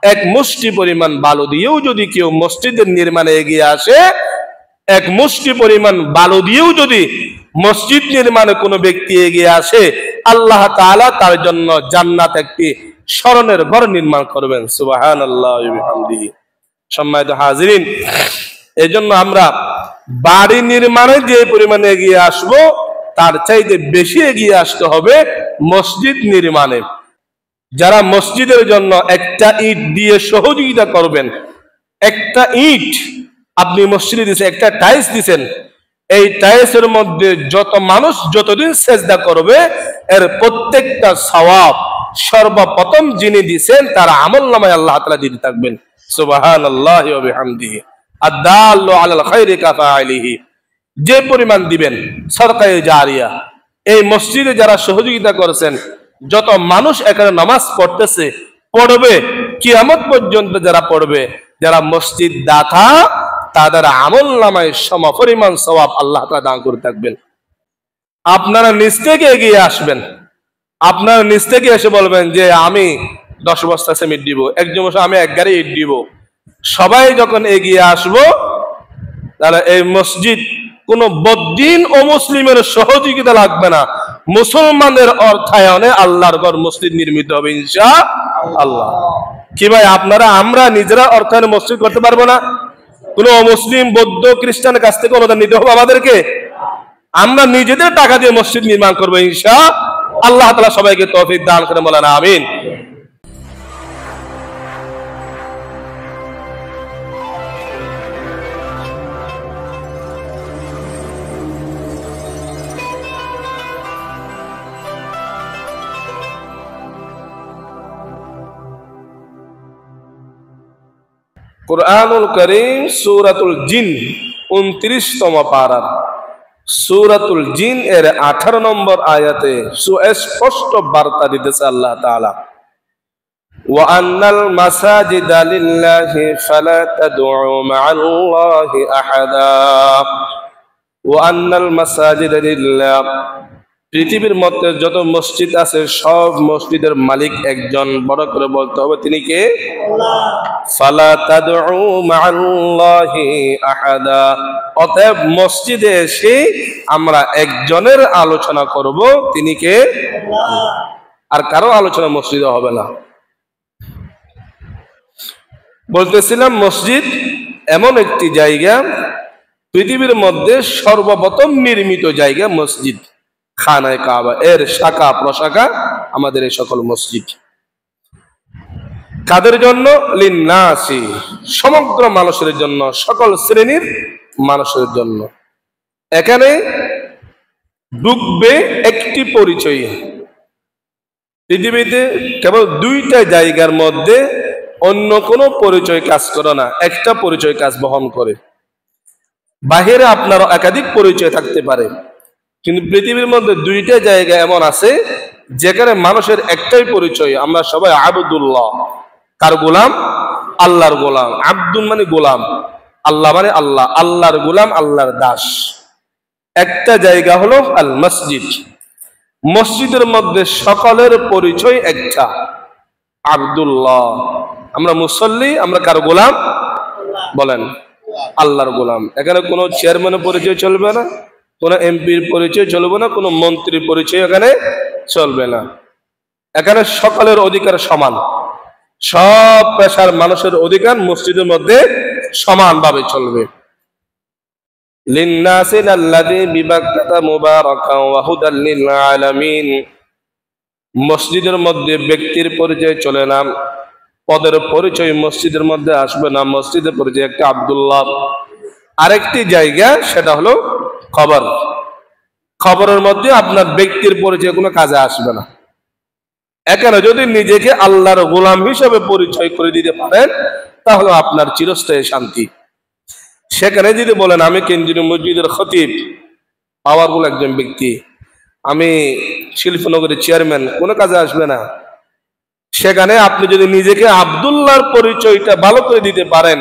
এক মুষ্টি পরিমাণ বালু দিয়েও যদি কেউ মসজিদের নির্মাণে এগিয়ে আসে, এক মুষ্টি পরিমাণ বালু দিয়েও যদি মসজিদ নির্মাণে কোনো ব্যক্তি এগিয়ে আসে, আল্লাহ তাআলা তার জন্য জান্নাত একটি স্মরণের ঘর নির্মাণ করবেন। সুবহানাল্লাহি ওয়া বিহামদিহি। সম্মানিত হাজিরিন, এজন্য আমরা বাড়ি নির্মাণে যে পরিমাণে এগিয়ে আসব, তার চাইতে বেশি এগিয়ে আসতে হবে মসজিদ নির্মাণে। যারা মসজিদের জন্য একটা ইট দিয়ে সহযোগিতা করবেন, একটা ইট আপনি মসজিদে দিয়েছেন, একটা টাইলস দিয়েছেন, এই টাইলসের মধ্যে যত মানুষ যতদিন সেজদা করবে, এর প্রত্যেকটা সওয়াব সর্বপ্রথম যিনি দিয়েছেন তার আমলনামায় আল্লাহ তাআলা দিতে থাকবেন। সুবহানাল্লাহি ওয়া বিহামদিহি। আদ-দাল্লু আলাল খায়রি কাফাইলিহি। যে পরিমাণ দিবেন সদকায়ে জারিয়া। এই মসজিদে যারা সহযোগিতা করেছেন, যত মানুষ এখানে নামাজ পড়তেছে, পড়বে, কিয়ামত পর্যন্ত যারা পড়বে, যারা মসজিদ দাতা, তাদের আমলনামায় সমপরিমাণ সওয়াব আল্লাহ তাআলা দান করে থাকবেন। আপনারা নিজ থেকে এগিয়ে আসবেন, আপনারা নিজ থেকে এসে বলবেন যে আমি 10 বস্তা সিমেন্ট দিব, একজন বলছে আমি 1 গাড়ি ইট দিব। সবাই যখন এগিয়ে আসবো, তাহলে এই মসজিদ কোন বদ্দিন ও মুসলিমের সহযোগিতা লাগবে না, মুসলমানের অর্থায়নে আল্লাহর ঘর মসজিদ নির্মিত হবে ইনশাআল্লাহ। কি ভাই, আমরা নিজেরা অর্থায়নে মসজিদ করতে পারবো না? কোন মুসলিম, বৌদ্ধ, খ্রিস্টানের কাছ থেকে অনুদান নিতে হবে আমাদেরকে? আমরা নিজেদের টাকা দিয়ে মসজিদ নির্মাণ করবো ইনশাআল্লাহ। আল্লাহ তাআলা সবাইকে তৌফিক দান করে বলেন আমিন। কুরআনুল কারীম সূরাতুল জিন 29তম পারা, সূরাতুল জিন এর 18 নম্বর আয়াতে সুস্পষ্ট বার্তা দিতেছে আল্লাহ তাআলা, ওয়া আন্নাল মাসাজিদা লিল্লাহি ফালা তাদউ মা'আল্লাহি আহাদা। ওয়া আন্নাল মাসাজিদা লিল্লাহ, পৃথিবীর মধ্যে যত মসজিদ আছে সব মসজিদের মালিক একজন, বড় করে বলতে হবে তিনি কে? আল্লাহ। ফালা তাদউ মা'আল্লাহি আহাদা, অতএব মসজিদে এসে আমরা একজনের আলোচনা করব, তিনি কে? আল্লাহ। আর কারো আলোচনা মসজিদে হবে না। বলতেছিলাম মসজিদ এমন একটি জায়গা, পৃথিবীর মধ্যে সর্বপ্রথম নির্মিত জায়গা মসজিদ, খানায়ে কাবা এর শাখা প্রশাখা আমাদের এই সকল মসজিদ। কাদের জন্য? লিন্নাসি, সমগ্র মানুষের জন্য, সকল শ্রেণীর মানুষের জন্য। এখানে ঢুকবে একটি পরিচয়। পৃথিবীতে কেবল 2টা জায়গার মধ্যে অন্য কোনো পরিচয় কাজ করে না, একটা পরিচয় কাজ বহন করে। বাহিরে আপনার একাধিক পরিচয় থাকতে পারে, কিন্তু পৃথিবীর মধ্যে 2টা জায়গা এমন আছে যেখানে মানুষের একটাই পরিচয়, আমরা সবাই আবদুল্লাহ। কার গোলাম? আল্লাহর গোলাম। আব্দুল মানে গোলাম, আল্লাহ মানে আল্লাহ, আল্লাহর গোলাম, আল্লাহর দাস। একটা জায়গা হলো আল মসজিদ। মসজিদের মধ্যে সকলের পরিচয় একটা, আব্দুল্লাহ। আমরা মুসল্লি, আমরা কার গোলাম? বলেন, আল্লাহর গোলাম। এখানে কোনো চেয়ারম্যানের পরিচয় চলবে না, কোন এমপির পরিচয় চলবে না, কোন মন্ত্রীর পরিচয় এখানে চলবে না। এখানে সকলের অধিকার সমান, সব পেশার মানুষের অধিকার মসজিদের মধ্যে সমানভাবে চলবে। লিন্নাসি আল্লাযী বিবাক্কাতা মুবারাকান ওয়া হুদাল লিল আলামিন। মসজিদের মধ্যে ব্যক্তির পরিচয় চলে না, পদের পরিচয় মসজিদের মধ্যে আসবে না। মসজিদের পরিচয় একটা আব্দুল্লাহ। আরেকটি জায়গা সেটা হলো কবর। কবরের মধ্যে আপনার ব্যক্তির পরিচয় কোনো কাজে আসবে না। এখানে যদি নিজেকে আল্লাহর গোলাম হিসেবে পরিচয় করে দিতে পারেন, তাহলে আপনার চিরস্থায়ী শান্তি। সেখানে যদি বলেন আমি কেন্দ্রীয় মসজিদের খতিব, পাওয়ারফুল একজন ব্যক্তি, আমি শিল্পনগরের চেয়ারম্যান, কোনো কাজে আসবে না। সেখানে আপনি যদি নিজেকে আব্দুল্লাহর পরিচয়টা ভালো করে দিতে পারেন,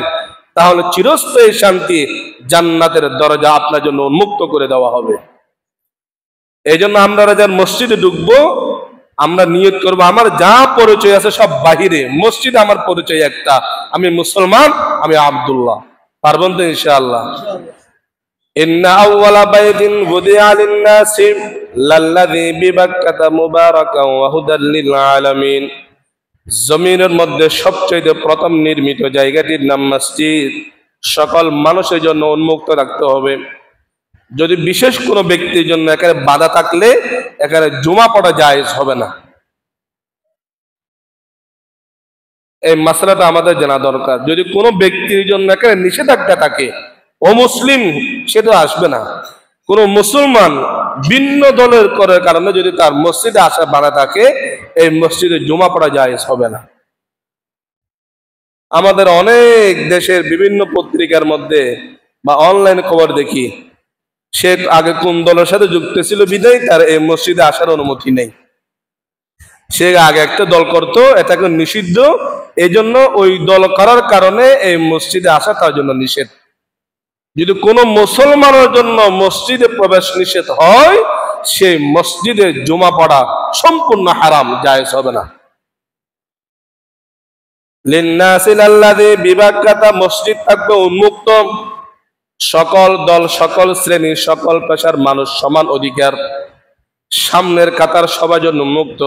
তাহলে চিরস্থায়ী শান্তি, জান্নাতের দরজা আপনার জন্য উন্মুক্ত করে দেওয়া হবে। এই জন্য আমরা যারা মসজিদে ঢুকবো, আমরা নিয়ত করব আমার যা পরিচয় আছে সব বাহিরে, মসজিদ আমার পরিচয় একটা, আমি মুসলমান, আমি আব্দুল্লাহ। পারবেন তো ইনশাআল্লাহ? ইন্না আউওয়ালা বাইতিন বুদিআ লিন-নাসি লাল্লাযী বিবাক্কাতা মুবারাকান ওয়া হুদাল লিল আলামিন। জমিনের মধ্যে সবচেয়ে প্রথম নির্মিত জায়গাটির নাম মসজিদ, সকল মানুষের জন্য উন্মুক্ত রাখতে হবে। যদি বিশেষ কোনো ব্যক্তির জন্য এখানে বাধা থাকলে এখানে জুমা পড়া জায়েজ হবে না। এই মাসলাটা আমাদের জানা দরকার। যদি কোনো ব্যক্তির জন্য এখানে নিষেধাজ্ঞা থাকে, ও মুসলিম, সে তো আসবে না। কোনো মুসলমান ভিন্ন দলের করার কারণে যদি তার মসজিদে আসা বাধা থাকে, এই মসজিদে জুমা পড়া জায়েজ হবে না। আমাদের অনেক দেশের বিভিন্ন পত্রিকার মধ্যে বা অনলাইন খবর দেখি, সে আগে কোন দলের সাথে যুক্ত ছিল বিদায় তার এই মসজিদে আসার অনুমতি নেই। সে আগে একটা দল করতো, এটাকে নিষিদ্ধ, এই জন্য ওই দল করার কারণে এই মসজিদে আসা তার জন্য নিষেধ। যদি কোনো মুসলমানের জন্য মসজিদে প্রবেশ নিষেধ হয়, সেই মসজিদে জুমা পড়া সম্পূর্ণ হারাম, জায়েজ হবে না। লিন্নাসিল আল্লাযী বিবাক্কাতা, মসজিদ থাকবে উন্মুক্ত, সকল দল, সকল শ্রেণী, সকল পেশার মানুষ সমান অধিকার। সামনের কাতার সবার জন্য উন্মুক্ত,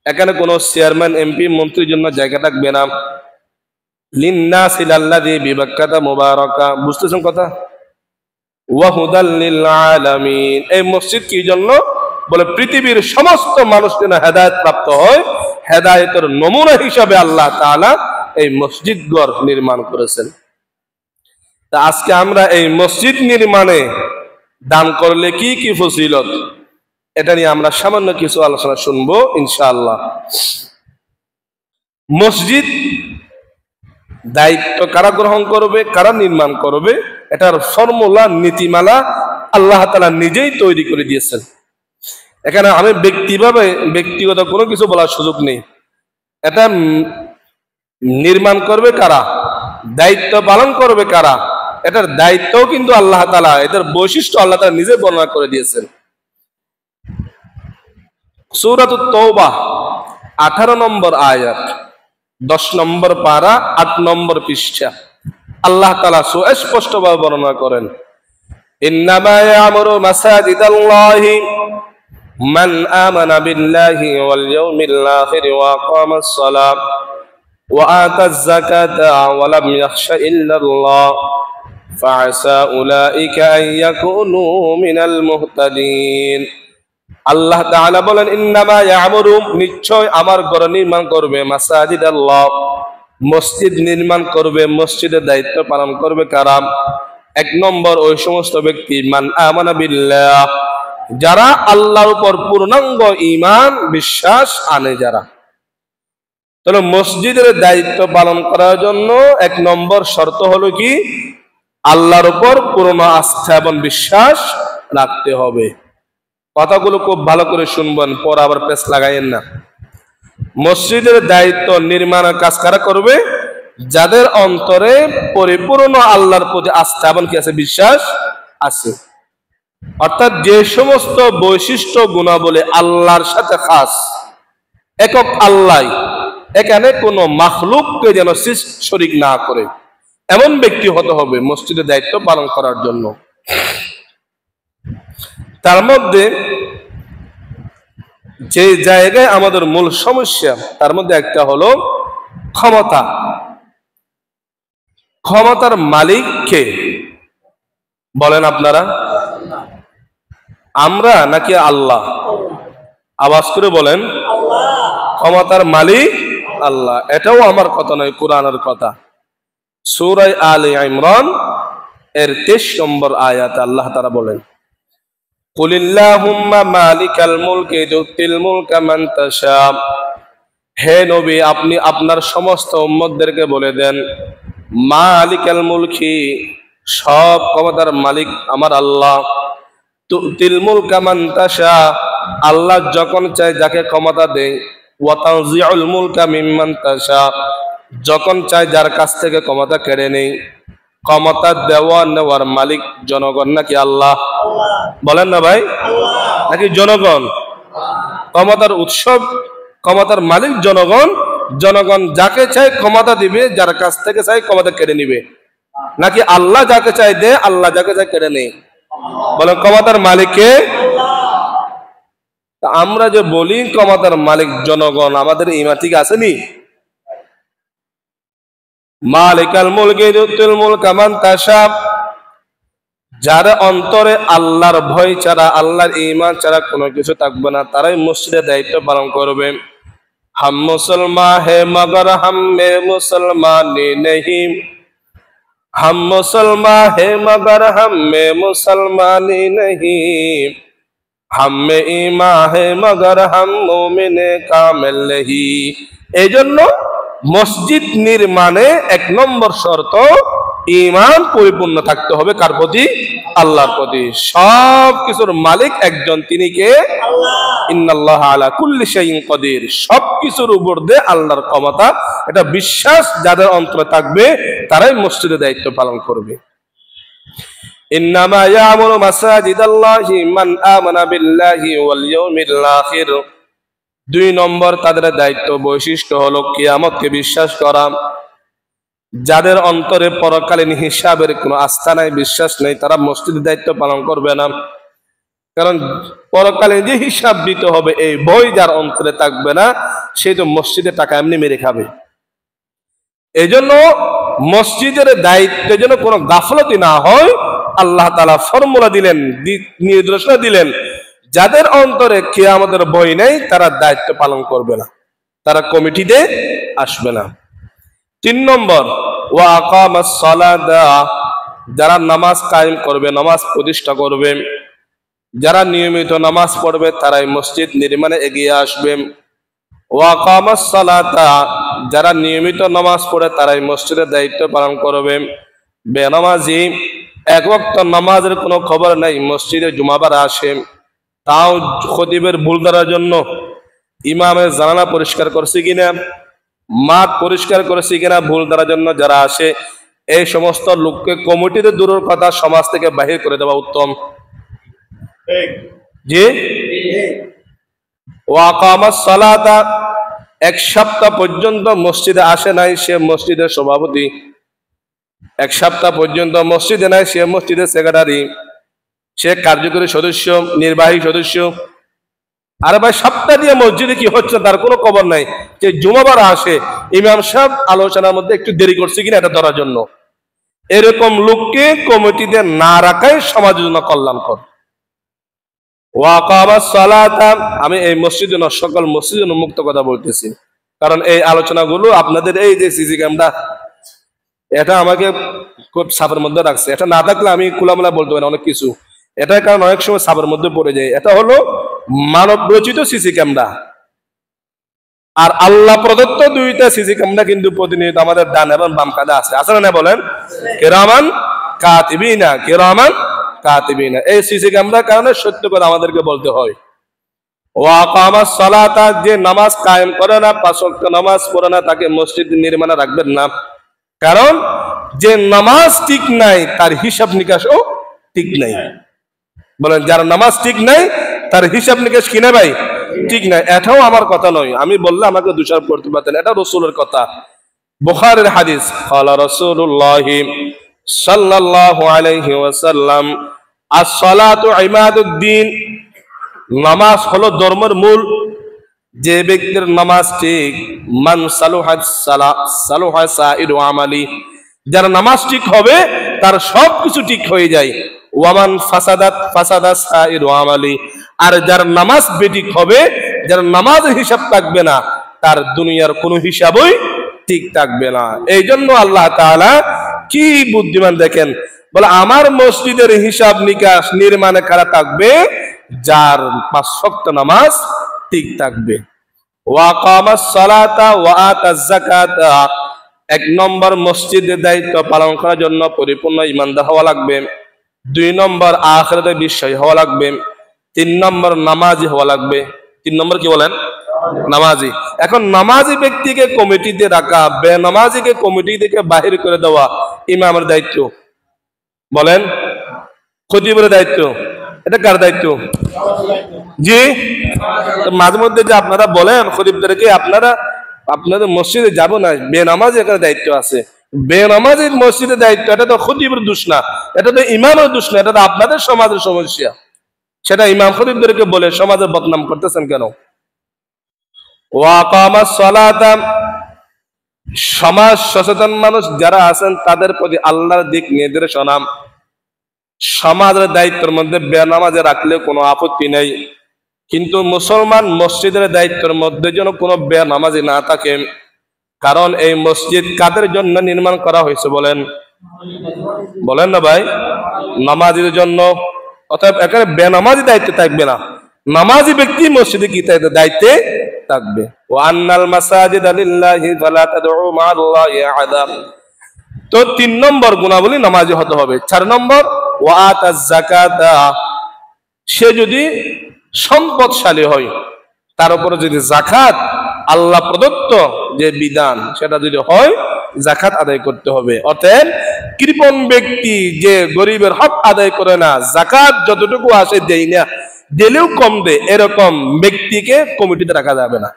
এখানে কোনো চেয়ারম্যান, এমপি, মন্ত্রীর জন্য জায়গা থাকবে না। লিন্নাসিল আল্লাযী বিবাক্কাতা মুবারাকা, বুঝতেছেন কথা? ওয়া হুদাল লিল আলামিন, এই মসজিদ কি জন্য? বলে পৃথিবীর সমস্ত মানুষ যেন হেদায়েত প্রাপ্ত হয়, হেদায়েতের নমুনা হিসাবে আল্লাহ তাআলা এই মসজিদ ঘর নির্মাণ করেছেন। তা আজকে আমরা এই মসজিদ নির্মাণে দান করলে কি কি ফজিলত, এটা নিয়ে আমরা সামান্য কিছু আলোচনা শুনবো ইনশাআল্লাহ। মসজিদ দায়িত্ব কারা গ্রহণ করবে, কারা নির্মাণ করবে, এটার ফর্মুলা, নীতিমালা আল্লাহ তাআলা নিজেই তৈরি করে দিয়েছেন। এখানে আমি ব্যক্তিগত কোনো কিছু বলার সুযোগ নেই। এটা নির্মাণ করবে কারা, দায়িত্ব পালন করবে কারা, এটার দায়িত্বও কিন্তু আল্লাহ তাআলা, এটার বৈশিষ্ট্য আল্লাহ তাআলা নিজে বর্ণনা করে দিয়েছেন। সূরাতুত তাওবা 18 নম্বর আয়াত, 10 নম্বর পারা, 8 নম্বর পৃষ্ঠা আল্লাহ তাআলা সুস্পষ্টভাবে বর্ণনা করেন, ইন্নামা ইয়ামুরু মাসাজিদাল্লাহি মান আমানা বিল্লাহি ওয়াল ইয়াউমিল আখির ওয়া আকামাস সালাত ওয়া আতাজ যাকাতা ওয়া লাম ইয়াখশা ইল্লাল্লাহ ফাআসা উলাইকা আন ইয়াকুনু মিনাল মুহতাদিন। আল্লাহ তাআলা বলেন, ইন্নামা ইয়ামুরু, নিশ্চয় আমার ঘর নির্মাণ করবে, মাসাজিদাল্লাহ, মসজিদ নির্মাণ করবে, মসজিদের দায়িত্ব পালন করবে কারা? 1 নম্বর ওই সমস্ত ব্যক্তি, মান আমানা বিল্লাহ, যারা আল্লাহর উপর পূর্ণাঙ্গ ঈমান বিশ্বাস আনে যারা। তাহলে মসজিদের দায়িত্ব পালন করার জন্য 1 নম্বর শর্ত হলো কি? আল্লাহর উপর পূর্ণ আস্থা এবং বিশ্বাস রাখতে হবে। কথাগুলো খুব ভালো করে শুনবেন, পর আবার পেছ লাগাইয়েন না। মসজিদের দায়িত্ব নির্মাণের কাজ কারা করবে? যাদের অন্তরে পরিপূর্ণ আল্লাহর প্রতি আস্থা এবং কি আছে, বিশ্বাস আছে। অর্থাৎ যে সমস্ত বৈশিষ্ট্য গুণাবলী আল্লাহর সাথে খাস, একক আল্লাহ, এখানে কোনো মাখলুককে যেন শরীক না করে, এমন ব্যক্তি হতে হবে মসজিদের দায়িত্ব পালন করার জন্য। তার মধ্যে যে জায়গায় আমাদের মূল সমস্যা, তার মধ্যে একটা হলো ক্ষমতা। ক্ষমতার মালিক কে বলেন আপনারা? আমরা নাকি আল্লাহ? আওয়াজ করে বলেন। ক্ষমতার মালিক আল্লাহ। এটাও আমার কথা নয়, কোরআনের কথা। সূরা আলে ইমরান এর 23 নম্বর আয়াতে আল্লাহ তাআলা বলেন, কুলিল্লাহুম্মা মালিকাল মুলকি তুতিল মুলকা মান তাশা। হে নবী, আপনি আপনার সমস্ত উম্মতদেরকে বলে দেন, মালিকাল মুলকি, সব ক্ষমতার মালিক আমার আল্লাহ। তুতিল মুলকা মান তাশা, আল্লাহ যখন চায় যাকে ক্ষমতা দেয়। ওয়া তানজিউল মুলকা মিম্মান তাশা, যখন চায় যার কাছ থেকে ক্ষমতা কেড়ে নেই। ক্ষমতা দেওয়া নেওয়ার মালিক জনগণ নাকি আল্লাহ? বলেন না ভাই, নাকি জনগণ? ক্ষমতার উৎসব, ক্ষমতার মালিক জনগণ। জনগণ যাকে চায় ক্ষমতা দিবে, যার কাছ থেকে চায় ক্ষমতা কেড়ে নিবে, নাকি আল্লাহ যাকে চায় দে, আল্লাহ যাকে চায় কেড়ে নেই? বলেন ক্ষমতার মালিককে। আমরা যে বলি ক্ষমতার মালিক জনগণ, আমাদের ইমান ঠিক আসেনি? মালিকাল মুলকি তুতিল মুলকা মান তাশা, যার অন্তরে আল্লাহর ভয় ছাড়া, আল্লাহর ঈমান ছাড়া কোনো কিছু থাকবে না, তারাই মসজিদে দায়িত্ব পালন করবে। हम मुसलमान है मगर हम में मुसलमानी नहीं, हम मुसलमान है मगर हम में मुसलमानी नहीं, हम में ईमान है मगर हम मोमिन कामिल नहीं। এই জন্য মসজিদ নির্মাণে ১ নম্বর শর্ত ঈমান পরিপূর্ণ থাকতে হবে। কার প্রতি? আল্লাহর প্রতি। সব কিছুর মালিক একজন, তিনি কে? আল্লাহ। ইন্নাল্লাহা আলা কুল্লি শাইইন কাদির, সব কিছুর উপর দিয়ে আল্লাহর ক্ষমতা, এটা বিশ্বাস যাদের অন্তরে থাকবে তারাই মসজিদে দায়িত্ব পালন করবে। ইন্নামা ইয়ামুরু মাসাজিদাল্লাহি মান আমানা বিল্লাহি ওয়াল ইয়াউমিল আখির। ২ নম্বর তাদের দায়িত্ব বৈশিষ্ট্য হলো কিয়ামতকে বিশ্বাস করা। যাদের অন্তরে পরকালীন হিসাবের কোনো আস্থা নাই, বিশ্বাস নেই, তারা মসজিদের দায়িত্ব পালন করবে না। কারণ পরকালীন যে হিসাব দিতে হবে এই ভয় যার অন্তরে থাকবে না, সে তো মসজিদে টাকা এমনি মেরে খাবে। এই জন্য মসজিদের দায়িত্বে যেন কোনো গাফলতি না হয়, আল্লাহ তাআলা ফর্মুলা দিলেন, নির্দেশনা দিলেন, যাদের অন্তরে কিয়ামতের ভয় নেই তারা দায়িত্ব পালন করবে না, তারা কমিটিতে আসবে না। ৩ নম্বর ওয়া আকামাস সালাতা, যারা নামাজ কায়েম করবে, নামাজ প্রতিষ্ঠা করবে, যারা নিয়মিত নামাজ পড়বে তারাই মসজিদ নির্মাণে এগিয়ে আসবে। ওয়া আকামাস সালাতা, যারা নিয়মিত নামাজ পড়ে তারাই মসজিদের দায়িত্ব পালন করবে। বেনামাজি, ১ ওয়াক্ত নামাজের কোনো খবর নাই, মসজিদে জুমাবার আসে, তাও খতিবের ভুল ধরার জন্য ইমামের জানালা পরিষ্কার করছে কিনা, মাঠ পরিষ্কার করেছে কিনা ভুল ধরার জন্য যারা আসে, এই সমস্ত লোককে কমিটিতে দূরের কথা সমাজ থেকে বাহির করে দেওয়া উত্তম। জি। ওয়া আকামাস সালাতা, ১ সপ্তাহ পর্যন্ত মসজিদে আসে নাই, সে মসজিদের সভাপতি। ১ সপ্তাহ পর্যন্ত মসজিদে নাই, সে মসজিদের সেক্রেটারি, সে কার্যকরী সদস্য, নির্বাহী সদস্য। আরে ভাই, সপ্তাহ দিয়ে মসজিদে কি হচ্ছে তার কোনো খবর নাই। যে জুমাবার আসে, ইমাম সাহেব আলোচনার মধ্যে একটু দেরি করছে কিনা এটা ধরার জন্য। এরকম লোককে কমিটিতে না রাখাই সমাজের জন্য কল্যাণকর। ওয়া আকামাস সালাতা, আমি এই মসজিদে না, সকল মসজিদে মুক্ত কথা বলতেছি, কারণ এই আলোচনাগুলো আপনাদের এই যে সিসি ক্যামেরা, এটা আমাকে খুব চাপের মধ্যে রাখছে। এটা না থাকলে আমি খোলামেলা বলতে পারি অনেক কিছু, এটার কারণ অনেক সময় চাপের মধ্যে পড়ে যায়। এটা হলো মানব রচিত সিসি ক্যামেরা, আর আল্লাহ প্রদত্ত 2টা সিসি ক্যামেরা কিন্তু প্রতিনিয়ত আমাদের ডান এবং বাম কাঁধে আছে, আছে না বলেন? কিরামান কাতিবিনা, কিরামান কাতিবিনা। এই সিসি ক্যামেরার কারণে সত্য কথা আমাদেরকে বলতে হয়। ওয়া আকামাস সালাতা, যে নামাজ কায়েম করে না, 5 ওয়াক্ত নামাজ পড়ে না, তাকে মসজিদ নির্মাণে রাখবেন না। কারণ যে নামাজ ঠিক নাই তার হিসাব নিকাশও ঠিক নাই। বলেন, যার নামাজ ঠিক নাই তার হিসাব নিকাশ কিনা ভাই ঠিক নাই। এটাও আমার কথা নয়, আমি বললে আমাকে দোষারোপ করতে পারতেন, এটা রাসূলের কথা, বুখারীর হাদিস। ক্বালা রাসূলুল্লাহ সাল্লাল্লাহু আলাইহি ওয়াসাল্লাম, আস-সালাতু ইমাদুদ্দিন, নামাজ হলো ধর্মের মূল। যে ব্যক্তির নামাজ ঠিক, মান সালুহাত সালুহা সাইরু আমালি, যার নামাজ ঠিক হবে তার সবকিছু ঠিক হয়ে যায়। ওয়ামান ফাসাদাত ফাসাদা সাইরু আমালি, আর যার নামাজ বেঠিক হবে, যার নামাজের হিসাব থাকবে না, তার দুনিয়ার কোনো হিসাবই ঠিক থাকবে না। এই জন্য আল্লাহ তাআলা কি বুদ্ধিমান দেখেন, বলে আমার মসজিদের হিসাব নিকাশ নির্মাণে কারা থাকবে, যার 5 ওয়াক্ত নামাজ ঠিক থাকবে। ওয়া আকামাস সালাতা ওয়া আতাজ যাকাতা, 1 নম্বর মসজিদের দায়িত্ব পালন করার জন্য পরিপূর্ণ ঈমানদার হওয়া লাগবে। 2 নম্বর আখিরাতে বিশ্বাসী হওয়া লাগবে। 3 নম্বর নামাজি হওয়া লাগবে। 3 নম্বর কি বলেন? নামাজি। এখন নামাজি ব্যক্তিকে কমিটিতে রাখা, বেনামাজিকে কমিটি থেকে বাহির করে দেওয়া ইমামের দায়িত্ব, বলেন খতিবের দায়িত্ব, এটা কার দায়িত্ব? জি, মাঝে মধ্যে যে আপনারা বলেন খতিবদেরকে আপনাদের মসজিদে যাব না, বেনামাজি এখানে দায়িত্ব আছে। বেনামাজির মসজিদের দায়িত্ব, এটা তো খতিবের দোষ না, এটা তো ইমামের দোষ না, এটা তো আপনাদের সমাজের সমস্যা। সেটা ইমাম খতিবদেরকে বলে সমাজে বদনাম করতেছেন কেন? ওয়াকামাস সালাতা, সমাজ সচেতন মানুষ যারা আছেন তাদের প্রতি আল্লাহর দিক নির্দেশনা সমাজের দায়িত্বের মধ্যে বেনামাজে রাখলে কোনো আপত্তি নেই, কিন্তু মুসলমান মসজিদের দায়িত্বের মধ্যে যেন কোনো বেনামাজি না থাকে। কারণ এই মসজিদ কাদের জন্য নির্মাণ করা হয়েছে বলেন? বলেন না ভাই, নামাজীর জন্য। অতএব এখানে বেনামাজি দায়িত্বে থাকবে না, নামাজি ব্যক্তি মসজিদে কি দায়িত্বে থাকবে। ওয়ান্নাল মাসাজিদা লিল্লাহি ফালা তাদউ মা'আল্লাহি আহাদা। তো 3 নম্বর গুণাবলী নামাজি হতে হবে। 4 নম্বর ওয়া আতাজ যাকাতা, সে যদি সম্পদশালী হয়, তার উপরে যদি যাকাত আল্লাহ প্রদত্ত যে বিধান সেটা যদি হয়, যাকাত আদায় করতে হবে। অতএব কৃপণ ব্যক্তি যে গরিবের হক আদায় করে না, যাকাত যতটুকু আসে দেয় না, দিলেও কম দেয়, এরকম ব্যক্তিকে কমিটিতে রাখা যাবে না।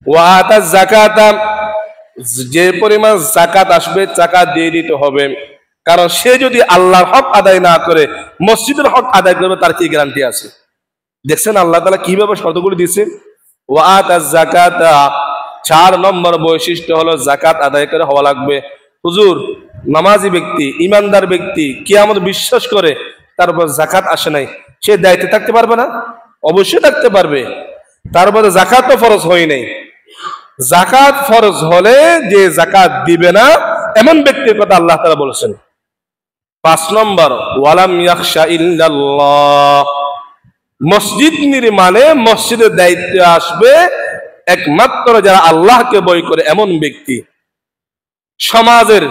ওয়া আতাজ যাকাতা, যে পরিমাণ যাকাত আসবে যাকাত দিয়ে দিতে হবে। কারণ সে যদি আল্লাহর হক আদায় না করে মসজিদের হক আদায় করবে, তার কি গ্যারান্টি আছে? দেখছেন আল্লাহ তাআলা কিভাবে শর্তগুলো দিয়েছে। ওয়া আতাজ যাকাতা, 4 নম্বর বৈশিষ্ট্য হলো যাকাত আদায় করে হওয়া লাগবে। হুজুর, নামাজি ব্যক্তি, ইমানদার ব্যক্তি কিয়ামত বিশ্বাস করে, তারপর যাকাত আসে নাই, সে দায়িত্বে থাকতে পারবে না? অবশ্যই থাকতে পারবে। তারপরে যাকাত তো ফরজ হয় নাই। যাকাত ফরজ হলে যে যাকাত দিবে না এমন ব্যক্তির কথা আল্লাহ তাআলা বলেছেন। 5 নম্বর ওয়ালাম ইয়াখশা ইল্লাল্লাহ, মসজিদ নির্মাণে মসজিদের দায়িত্বে আসবে একমাত্র যারা আল্লাহকে ভয় করে এমন ব্যক্তি। সমাজের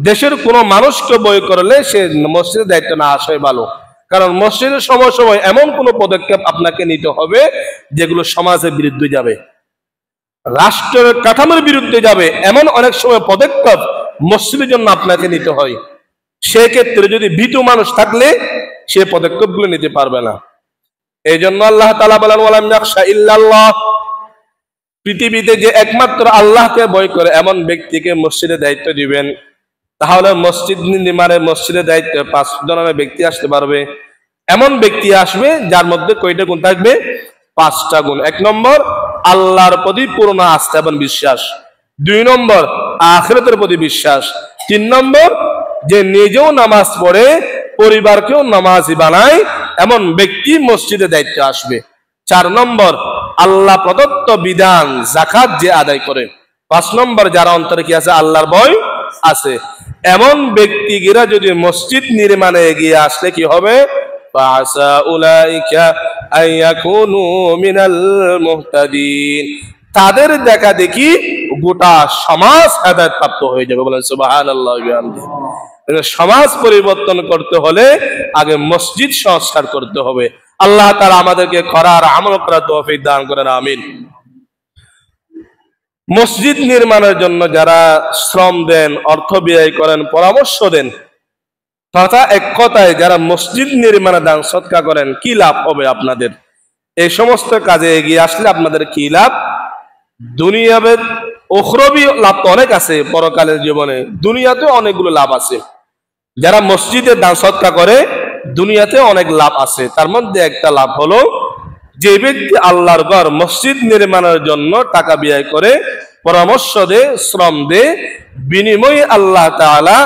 দেশের কোনো মানুষকে ভয় করলে সে মসজিদের দায়িত্ব না আসাই ভালো। কারণ মসজিদের সময় সময় এমন কোনো পদক্ষেপ আপনাকে নিতে হবে যেগুলো সমাজের বিরুদ্ধে যাবে, রাষ্ট্রের কাঠামোর বিরুদ্ধে যাবে, এমন অনেক সময় পদক্ষেপ মসজিদের জন্য আপনাকে নিতে হয়। সেক্ষেত্রে যদি ভীতু মানুষ থাকলে সে পদক্ষেপগুলো নিতে পারবে না। এই জন্য আল্লাহ তাআলা বলেন ওয়ালাম ইয়াখশা ইল্লাল্লাহ, পৃথিবীতে যে একমাত্র আল্লাহকে ভয় করে এমন ব্যক্তিকে মসজিদের দায়িত্ব দিবেন। তাহলে মসজিদ নির্মাণে মসজিদের দায়িত্বে 5 ধরনের ব্যক্তি আসতে পারবে। এমন ব্যক্তি আসবে যার মধ্যে কয়টা গুণ থাকবে? 5টা গুণ। 1 নম্বর আল্লাহর প্রতি পূর্ণ আস্থা এবং বিশ্বাস। 2 নম্বর আখিরাতের প্রতি বিশ্বাস। 3 নম্বর যে নিজেও নামাজ পড়ে পরিবারকেও নামাজি বানায় এমন ব্যক্তি মসজিদে দায়িত্ব আসবে। 4 নম্বর আল্লাহ প্রদত্ত বিধান যাকাত যে আদায় করে। 5 নম্বর যারা অন্তরে কি আছে? আল্লাহর ভয় আছে। এমন ব্যক্তিরা যদি মসজিদ নির্মাণে এগিয়ে আসলে কি হবে? ফাসা উলাইকা আইয়াকুনু মিনাল মুহতাদিন, তাদের দেখা দেখি গোটা সমাজ হেদায়েত প্রাপ্ত হয়ে যাবে। বলেন সুবহানাল্লাহ ওয়া বিহামদিহি। সমাজ পরিবর্তন করতে হলে আগে মসজিদ সংস্কার করতে হবে। আল্লাহ তাআলা আমাদেরকে করার আমল করার তৌফিক দান করেন, আমিন। মসজিদ নির্মাণের জন্য যারা শ্রম দেন, অর্থ ব্যয় করেন, পরামর্শ দেন, তথা এক কথায় যারা মসজিদ নির্মাণে দান সদকা করেন, কি লাভ হবে আপনাদের? এই সমস্ত কাজে এগিয়ে আসলে আপনাদের কি লাভ? দুনিয়াবে উখরবি লাভ তো অনেক আছে, পরকালের জীবনে দুনিয়াতে অনেকগুলো লাভ আছে। যারা মসজিদে দান সদকা করে দুনিয়াতে অনেক লাভ আছে। তার মধ্যে একটা লাভ হলো, যে ব্যক্তি আল্লাহর ঘর মসজিদ নির্মাণের জন্য টাকা ব্যয় করে, পরামর্শ দে, শ্রম দে, বিনিময়ে আল্লাহ তাআলা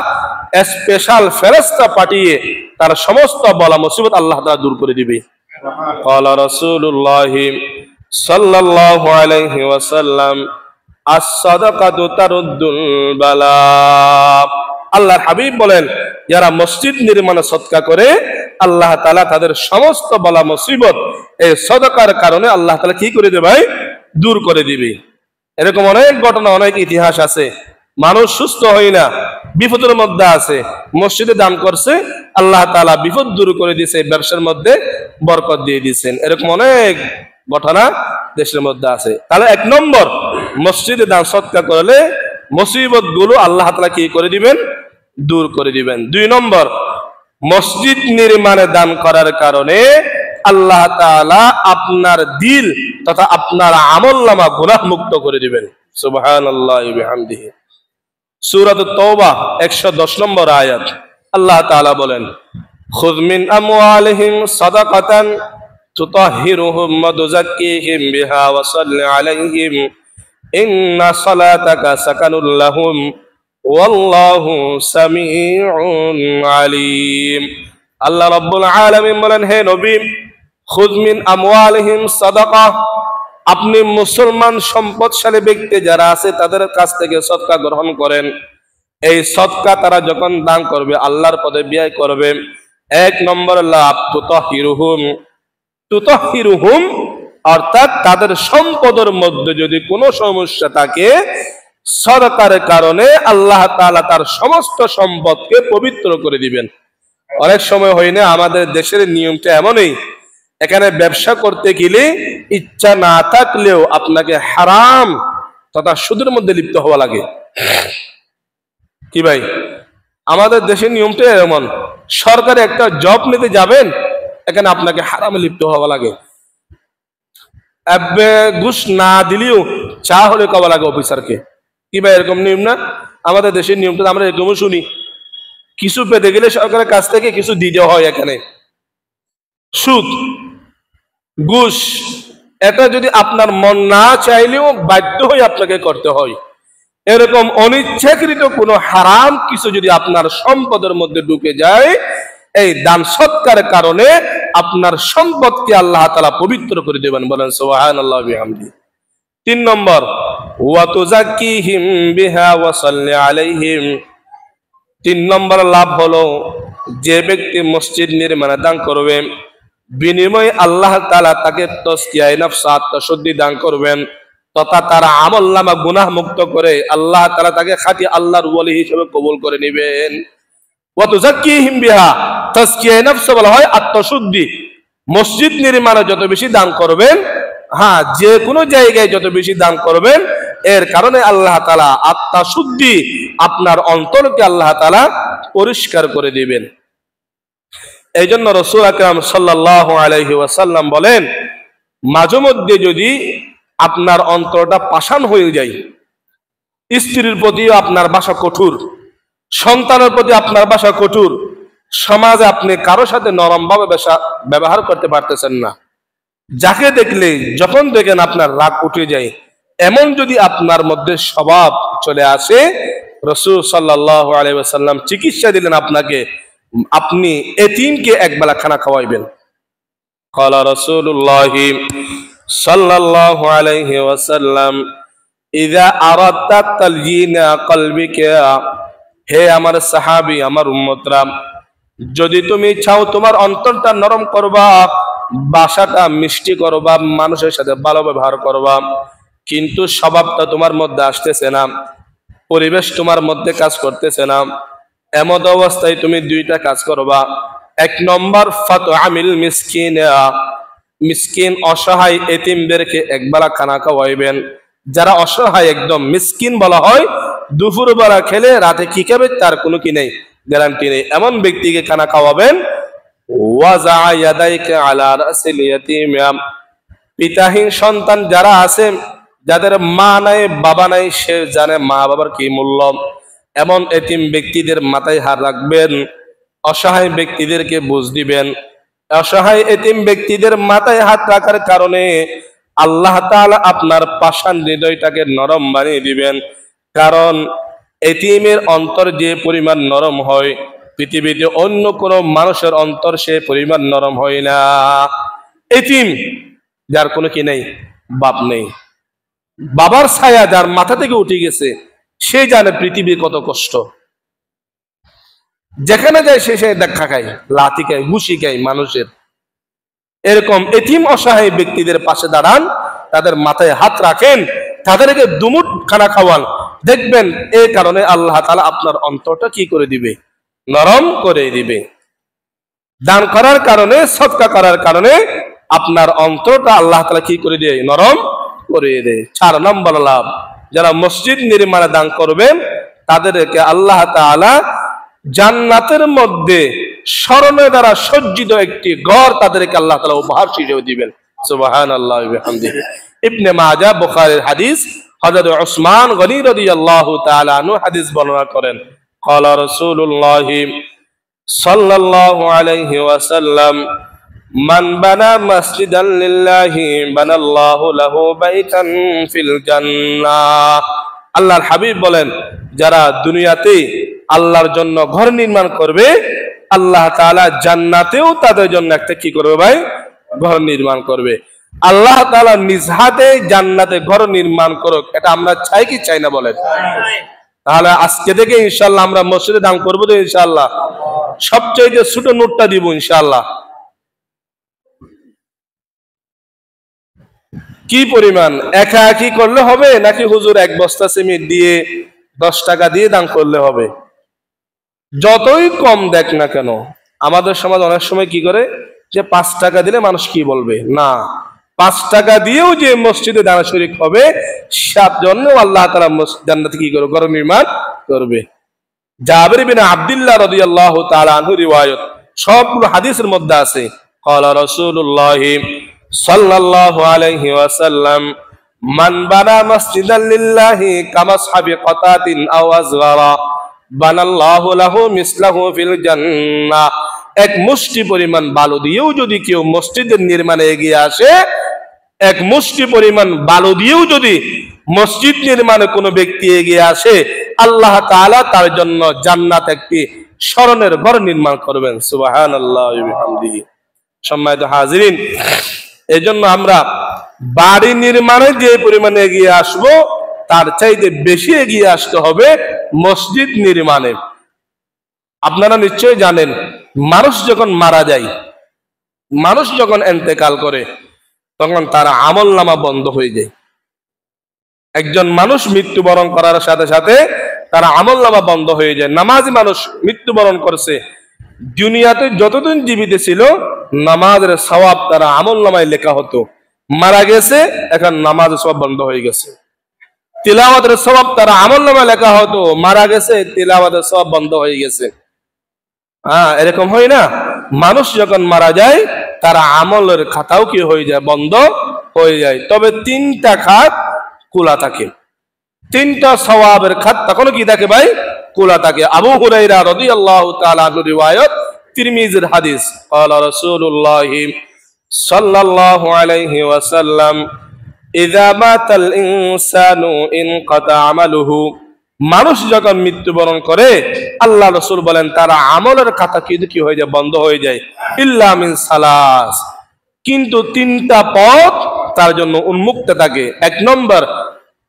স্পেশাল ফেরেশতা পাঠিয়ে তার সমস্ত বলা মুসিবত আল্লাহ তাআলা দূর করে দিবে। ক্বালা রাসূলুল্লাহ সাল্লাল্লাহু আলাইহি ওয়াসাল্লাম আস-সাদাকাতু তারুদ্দুল বালা। আল্লাহর হাবিব বলেন, যারা মসজিদ নির্মাণে সদকা করে আল্লাহ তাআলা তাদের সমস্ত বলা মুসিবত এই সদকার কারণে আল্লাহ তাআলা কি করে দেবে? দূর করে দিবে। এরকম অনেক ঘটনা, অনেক ইতিহাস আছে। মানুষ সুস্থ হয় না, বিপদের মধ্যে আছে, মসজিদে দান করছে, আল্লাহ তাআলা বিপদ দূর করে দিয়েছে, ব্যবসার মধ্যে বরকত দিয়ে দিয়েছেন। এরকম অনেক ঘটনা দেশের মধ্যে আছে। তাহলে 1 নম্বর মসজিদে দান সদকা করলে মুসিবত গুলো আল্লাহ তাআলা কি করে দিবেন? দূর করে দিবেন। 2 নম্বর মসজিদ নির্মাণে দান করার কারণে আল্লাহ তাআলা আপনার দিল তথা আপনার আমলনামা গুনাহ মুক্ত করে দিবেন। সুবহানাল্লাহি ওয়া বিহামদিহি। সূরা তাওবা 110 নম্বর আয়াত। আল্লাহ তাআলা বলেন, খুয মিন আমওয়ালিহিম সাদাকাতান তুতাহহিরুহুম ওয়া তুযাক্কিহিম বিহা ওয়া সাল্লি আলাইহিম ইন্না সালাতাকা সাকানুল লাহুম ওয়াল্লাহু সামিউন আলিম। আল্লাহ রাব্বুল আলামিন বলেন, হে নবী, খুয মিন আমওয়ালিহিম সাদাকা, আপনি মুসলমান সম্পদশালী ব্যক্তি যারা আছে তাদের কাছ থেকে সদকা গ্রহণ করেন। এই সদকা তারা যখন দান করবে, আল্লাহর পথে ব্যয় করবে, এক নম্বর লাভ তুতাহহিরুহুম, তুতাহহিরুহুম অর্থাৎ তাদের সম্পদের মধ্যে যদি কোনো সমস্যা থাকে, সদকার কারণে আল্লাহ তাআলা তার সমস্ত সম্পদকে পবিত্র করে দিবেন। অনেক সময় হয় না, আমাদের দেশের নিয়মটা এমনই, এখানে ব্যবসা করতে গেলে ইচ্ছা না থাকলেও আপনাকে হারাম তথা সুদের মধ্যে লিপ্ত হওয়া লাগে। কি ভাই, আমাদের দেশের নিয়মটা এমন, সরকারি একটা জব নিতে যাবেন, এখানে আপনাকে হারামে লিপ্ত হওয়া লাগে। ঘুষ না দিলেও চা হলে খাওয়া লাগে অফিসারকে। কি ভাই, এরকম নিয়ম না? আমাদের দেশের নিয়মটা আমরা এরকমও শুনি, কিছু পেতে গেলে সরকারের কাছ থেকে কিছু দিতে হয়। এখানে সুদ, ঘুষ, এটা যদি আপনার মন না চাইলেও বাধ্য হয়ে আপনাকে করতে হয়। এরকম অনিচ্ছাকৃত কোনো হারাম কিছু যদি আপনার সম্পদের মধ্যে ঢুকে যায়, এই দান সৎকার কারণে আপনার সম্পদকে আল্লাহ তাআলা পবিত্র করে দেবেন। বলেন সুবহানাল্লাহি ওয়া বিহামদিহি। 3 নম্বর, ওয়া তুযাক্কিহিম বিহা ওয়া সাল্লি আলাইহিম। 3 নম্বর লাভ হলো, যে ব্যক্তি মসজিদ নির্মাণে দান করবে, বিনিময়ে আল্লাহ তাআলা তাকে তাসকিয়ায়ে নফস, আত্মশুদ্ধি দান করবেন তথা তার আমলনামা গুনাহ মুক্ত করে আল্লাহ তাআলা তাকে খাঁটি আল্লাহর ওলি হিসেবে কবুল করে নেবেন। ওয়া তুযাক্কিহিম বিহা, তাসকিয়ায়ে নফস বলা হয় আত্মশুদ্ধি। মসজিদ নির্মাণে যত বেশি দান করবেন, হ্যাঁ, যে কোনো জায়গায় যত বেশি দান করবেন, এর কারণে আল্লাহ তাআলা আত্মশুদ্ধি, আপনার অন্তরকে আল্লাহ তাআলা পরিষ্কার করে দিবেন। এই জন্য রাসূল আকরাম সাল্লাল্লাহু আলাইহি ওয়াসাল্লাম বলেন, মাঝে মধ্যে যদি আপনার অন্তরটা পাষাণ হয়ে যায়, স্ত্রীর প্রতি আপনার ভাষা কঠোর, সন্তানের প্রতি আপনার ভাষা কঠোর, সমাজে আপনি কারো সাথে নরম ভাবে ব্যবহার করতে পারতেছেন না, যাকে দেখলে যখন দেখেন আপনার রাগ উঠে যায়, এমন যদি আপনার মধ্যে স্বভাব চলে আসে, রাসূল সাল্লাল্লাহু আলাইহি ওয়াসাল্লাম চিকিৎসা দিলেন আপনাকে, আপনি এতিমকে একবেলা খানা খাওয়াইবেন। ক্বালা রাসূলুল্লাহি সাল্লাল্লাহু আলাইহি ওয়াসাল্লাম, ইযা আরাদতা তালয়িনা কলবিকা, হে আমার সাহাবী, আমার উম্মতরা, যদি তুমি চাও তোমার অন্তরটা নরম করবা, ভাষাটা মিষ্টি করবা, মানুষের সাথে ভালো ব্যবহার করবা, কিন্তু স্বভাবটা তোমার মধ্যে আসতেছে না, পরিবেশ তোমার মধ্যে কাজ করতেছে না, এমন অবস্থায় তুমি দুইটা কাজ করবা। 1 নম্বর, ফাতআমিল মিসকিনা, মিসকিন অসহায় এতিমদেরকে একবেলা খানা খাওয়াইবেন। যারা অসহায় একদম মিসকিন বলা হয়, দুপুরবেলা খেলে রাতে কি খাবে তার কোনো কি নেই, গ্যারান্টি নেই, এমন ব্যক্তিকে খানা খাওয়াবেন। ওয়াজা ইয়াদাইকা আলা রাসিল ইয়াতীম, পিতাহীন সন্তান যারা আছে, যাদের মা নাই বাবা নাই, সে জানে মা বাবার কি মূল্য, এমন এতিম ব্যক্তিদের মাথায় হাত রাখবেন, অসহায় ব্যক্তিদেরকে বুঝ দিবেন। অসহায় এতিম ব্যক্তিদের মাথায় হাত রাখার কারণে আল্লাহ তাআলা আপনার পাষাণ হৃদয়টাকে নরম বানিয়ে দিবেন। কারণ এতিমের অন্তর যে পরিমাণ নরম হয়, পৃথিবীতে অন্য কোনো মানুষের অন্তর সে পরিমাণ নরম হয় না। এতিম যার কোনো কি নেই, বাপ নেই, বাবার ছায়া যার মাথা থেকে উঠে গেছে, সে জানে পৃথিবীর কত কষ্ট। যেখানে যায় সে দেখা খায়, লাথি খায়, ঘুষি খায় মানুষের। এরকম এতিম অসহায় ব্যক্তিদের পাশে দাঁড়ান, তাদের মাথায় হাত রাখেন, তাদেরকে দুমুট খানা খাওয়ান, দেখবেন এই কারণে আল্লাহ তাআলা আপনার অন্তরটা কি করে দিবে, নরম করে দিবে। দান করার কারণে, সদকা করার কারণে আপনার অন্তরটা আল্লাহ তাআলা কি করে দেয়, নরম করে দেয়। 4 নম্বর লাভ, যারা মসজিদ নির্মাণে দান করবেন, তাদেরকে আল্লাহ তাআলা জান্নাতের মধ্যে স্মরণের দ্বারা সজ্জিত একটি ঘর তাদেরকে আল্লাহ তাআলা উপহার হিসেবে দিবেন। সুবহানাল্লাহি ওয়া বিহামদিহি। ইবনে মাজাহ বুখারীর হাদিস, হযরত উসমান গনি রাদিয়াল্লাহু তাআলা আনহু হাদিস বর্ণনা করেন, ক্বালা রাসূলুল্লাহ সাল্লাল্লাহু আলাইহি ওয়াসাল্লাম, মান বানা মাসজিদান লিল্লাহি বানাল্লাহু লাহু বাইতান ফিল জান্নাহ। আল্লাহর হাবিব বলেন, যারা দুনিয়াতে আল্লাহর জন্য ঘর নির্মাণ করবে, আল্লাহ তাআলা জান্নাতেও তাদের জন্য একটা কি করবে ভাই? ঘর নির্মাণ করবে। আল্লাহ তাআলা নিজ হাতে জান্নাতে ঘর নির্মাণ করুক, এটা আমরা চাই কি চাই না বলেন? তাহলে আজকে থেকে ইনশাআল্লাহ আমরা মসজিদে দান করবো তো ইনশাআল্লাহ। সবচেয়ে ছোট নোটটা দিব ইনশাআল্লাহ। কি পরিমাণ? একা একই করলে হবে নাকি হুজুর এক বস্তা সিমেন্ট দিয়ে 10 টাকা দিয়ে দান করলে হবে? যতই কম দেখ না কেন, আমাদের সমাজ অনেক সময় কি করে যে 5 টাকা দিলে মানুষ কি বলবে, না 5 টাকা দিয়েও যে মসজিদে দান শরীক হবে, সাত জন্য আল্লাহ তাআলা জান্নাতে কি করবে? ঘর নির্মাণ করবে। জাবির বিন আব্দুল্লাহ রাদিয়াল্লাহু তাআলা আনহু রিওয়ায়াত, সবগুলো হাদিসের মধ্যে আছে, ক্বালা রাসূলুল্লাহ সাল্লাল্লাহু আলাইহি ওয়াসাল্লাম, মান বানা মাসজিদান লিল্লাহি কামাসহাবি কাতাতিন আও আসগারা বানাল্লাহু লাহু মিসলাহু ফিল জান্নাহ। এক মুষ্টি পরিমাণ বালু দিয়েও যদি কেউ মসজিদের নির্মাণে এগিয়ে আসে, এক মুষ্টি পরিমাণ বালু দিয়েও যদি মসজিদ নির্মাণে কোনো ব্যক্তি এগিয়ে আসে, আল্লাহ তাআলা তার জন্য জান্নাত একটি স্মরণের ঘর নির্মাণ করবেন। সুবহানাল্লাহি ওয়া বিহামদিহি। সম্মানিত হাজিরিন, এজন্য আমরা বাড়ি নির্মাণে যে পরিমাণে এগিয়ে আসব, তার চাইতে বেশি এগিয়ে আসতে হবে মসজিদ নির্মাণে। আপনারা নিশ্চয়ই জানেন, মানুষ যখন মারা যায়, মানুষ যখন ইন্তেকাল করে, তখন তার আমলনামা বন্ধ হয়ে যায়। একজন মানুষ মৃত্যুবরণ করার সাথে সাথে তার আমলনামা বন্ধ হয়ে যায়। নামাজি মানুষ মৃত্যুবরণ করছে, দুনিয়াতে যতদিন জীবিত ছিল নামাজের সওয়াব তার আমলনামায় লেখা হতো, মারা গেছে এখন নামাজের সওয়াব বন্ধ হয়ে গেছে। তিলাওয়াতের সওয়াব তার আমলনামায় লেখা হতো, মারা গেছে তিলাওয়াতের সওয়াব বন্ধ হয়ে গেছে। এরকম হয় না? মানুষ যখন মারা যায় তার আমলের খাতাও কি হয়ে যায়? বন্ধ হয়ে যায়। তবে 3টা খাত খোলা থাকে, 3টা সওয়াবের খাত তখনও কি থাকে ভাই? খোলা থাকে। আবু হুরায়রা রাদিয়াল্লাহু তাআলা আনহু রিওয়ায়াত, তিরমিজির হাদিস, ক্বালা রাসূলুল্লাহ সাল্লাল্লাহু আলাইহি ওয়াসাল্লাম, ইযা মাতাল ইনসানু ইনকাতা আমালুহু। মানুষ যখন মৃত্যুবরণ করে, আল্লাহ রাসূল বলেন তার আমলের খাতা কি হয়ে যায়? বন্ধ হয়ে যায়। ইল্লা মিন সালাস, কিন্তু 3টা পথ তার জন্য উন্মুক্ত থাকে। 1 নম্বর,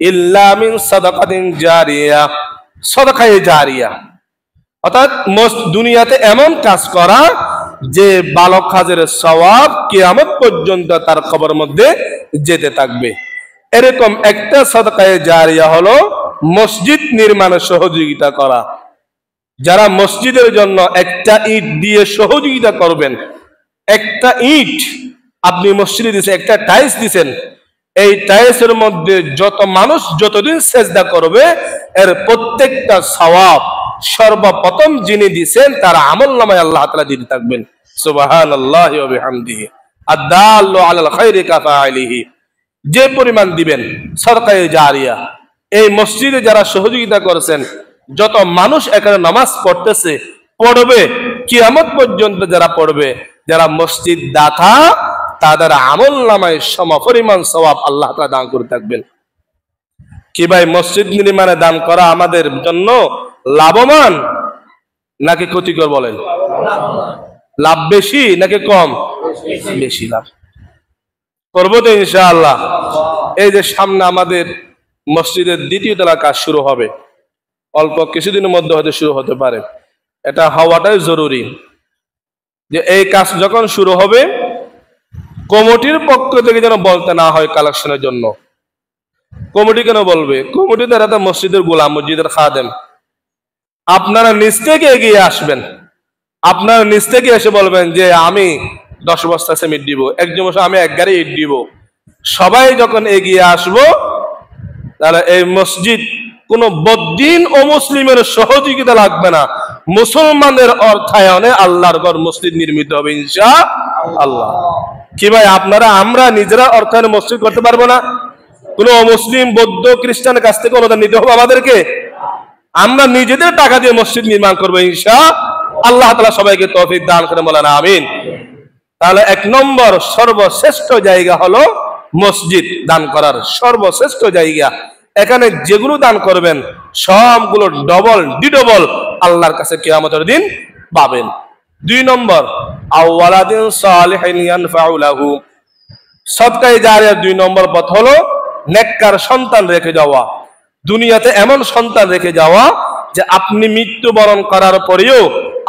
ইল্লা মিন সাদাকাতিন জারিয়া, সাদাকায়ে জারিয়া, অর্থাৎ দুনিয়াতে এমন কাজ করা যে ভালো কাজের সওয়াব কিয়ামত পর্যন্ত তার কবরের মধ্যে যেতে থাকবে। এরকম একটা সাদাকায়ে জারিয়া হলো মসজিদ নির্মাণে সহযোগিতা করা। যারা মসজিদের জন্য একটা ইট দিয়ে সহযোগিতা করবেন, একটা ইট আপনি মসজিদে দিয়েছেন, একটা টাইলস দিয়েছেন, এই টাইলসের মধ্যে যত মানুষ যতদিন সেজদা করবে, এর প্রত্যেকটা সওয়াব সর্বপ্রথম যিনি দিয়েছেন তার আমলনামায় আল্লাহ তাআলা দিতে থাকবেন। সুবহানাল্লাহি ওয়া বিহামদিহি। আদ-দাল্লু আলাল খায়রি কাফাইলিহি, যে পরিমাণ দিবেন সাদকায়ে জারিয়া। এই মসজিদে যারা সহযোগিতা করেছেন, যত মানুষ এখানে নামাজ পড়তেছে, পড়বে, কিয়ামত পর্যন্ত যারা পড়বে, যারা মসজিদ দাতা, তাদের আমলনামায় সমপরিমাণ সওয়াব আল্লাহ তাআলা দান করে থাকবেন। কি ভাই, মসজিদ নির্মাণে দান করা আমাদের জন্য লাভবান নাকি ক্ষতিকর বলেন? লাভ বেশি নাকি কম? বেশি লাভ। করবো তো ইনশাআল্লাহ। এই যে সামনে আমাদের মসজিদের 2য় তলা কাজ শুরু হবে, অল্প কিছুদিনের মধ্যে হয়তো শুরু হতে পারে। এটা হওয়াটাই জরুরি যে এই কাজ যখন শুরু হবে, কমিটির পক্ষ থেকে যেন বলতে না হয় কালেকশনের জন্য। কমিটি কেন বলবে? কমিটি তারা তো মসজিদের গোলাম, মসজিদের খাদেম। আপনারা নিজ থেকে এগিয়ে আসবেন, আপনারা নিজ থেকে এসে বলবেন যে আমি 10 বস্তা সিমেন্ট দিব, একজন আমি 1 গাড়ি ইট দিব। সবাই যখন এগিয়ে আসবো, তাহলে এই মসজিদ কোনো বদ্দিন ও মুসলিমের সহযোগিতা লাগবে না, মুসলমানের অর্থায়নে আল্লাহর ঘর মসজিদ নির্মিত হবে ইনশাআল্লাহ। কি ভাই আপনারা আমরা নিজেরা অর্থায়নে মসজিদ করতে পারবো না? কোন মুসলিম বৌদ্ধ খ্রিস্টানের কাছ থেকে অনুদান নিতে হবে আমাদেরকে? আমরা নিজেদের টাকা দিয়ে মসজিদ নির্মাণ করবো ইনশাআল্লাহ। আল্লাহ তাআলা সবাইকে তৌফিক দান করে বলেন আমিন। তাহলে 1 নম্বর সর্বশ্রেষ্ঠ জায়গা হলো মসজিদ দান করার সর্বশ্রেষ্ঠ জায়গা। এখানে যেগুলো দান করবেন সবগুলো ডবল ডিডবল আল্লাহর কাছে কিয়ামতের দিন পাবেন। 2 নম্বর আওয়ালাদিন সালিহিন ইয়ানফাউ লাহু, সদকায়ে জারিয়ার 2 নম্বর পথ হলো নেককার সন্তান রেখে যাওয়া। দুনিয়াতে এমন সন্তান রেখে যাওয়া যে আপনি মৃত্যুবরণ করার পরেও